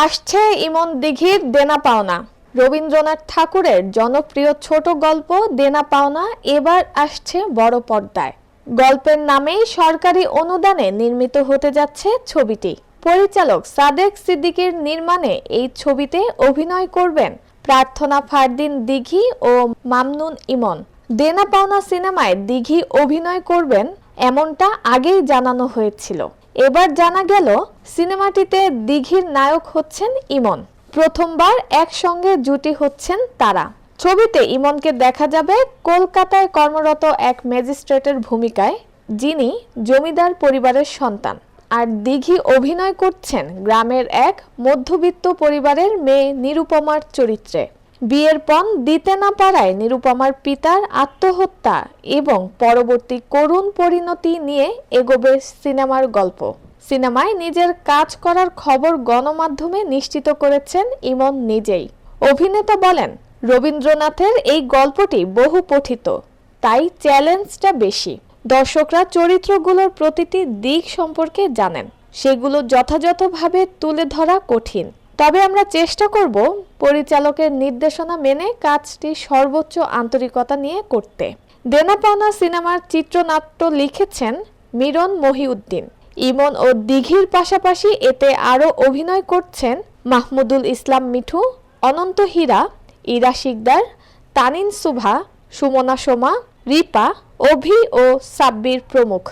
আসছে ইমন দিঘির দেনা পাওনা। রবীন্দ্রনাথ ঠাকুরের জনপ্রিয় ছোট গল্প দেনা পাওনা এবার আসছে বড় পর্দায়। গল্পের নামেই সরকারি অনুদানে নির্মিত হতে যাচ্ছে ছবিটি। পরিচালক সাদেক সিদ্দিকীর নির্মাণে এই ছবিতে অভিনয় করবেন প্রার্থনা ফারদিন দিঘি ও মামনুন ইমন। দেনা পাওনা সিনেমায় দিঘি অভিনয় করবেন এমনটা আগেই জানানো হয়েছিল। এবার জানা গেল সিনেমাটিতে দিঘির নায়ক হচ্ছেন ইমন। প্রথমবার একসঙ্গে জুটি হচ্ছেন তারা। ছবিতে ইমনকে দেখা যাবে কলকাতায় কর্মরত এক ম্যাজিস্ট্রেটের ভূমিকায়, যিনি জমিদার পরিবারের সন্তান। আর দিঘি অভিনয় করছেন গ্রামের এক মধ্যবিত্ত পরিবারের মেয়ে নিরুপমার চরিত্রে। বিয়ের পণ দিতে না পারায় নিরুপমার পিতার আত্মহত্যা এবং পরবর্তী করুণ পরিণতি নিয়ে এগোবে সিনেমার গল্প। সিনেমায় নিজের কাজ করার খবর গণমাধ্যমে নিশ্চিত করেছেন ইমন নিজেই। অভিনেতা বলেন, রবীন্দ্রনাথের এই গল্পটি বহু পঠিত, তাই চ্যালেঞ্জটা বেশি। দর্শকরা চরিত্রগুলোর প্রতিটি দিক সম্পর্কে জানেন, সেগুলো যথাযথভাবে তুলে ধরা কঠিন। তবে আমরা চেষ্টা করব পরিচালকের নির্দেশনা মেনে কাজটি সর্বোচ্চ আন্তরিকতা নিয়ে করতে। দেনা পাওনা সিনেমার চিত্রনাট্য লিখেছেন মিরন মহিউদ্দিন। ইমন ও দিঘির পাশাপাশি এতে আরও অভিনয় করছেন মাহমুদুল ইসলাম মিঠু, অনন্ত হীরা, ইরা শিকদার, তানিন সুভা, সুমনা সোমা, রিপা, অভি ও সাব্বির প্রমুখ।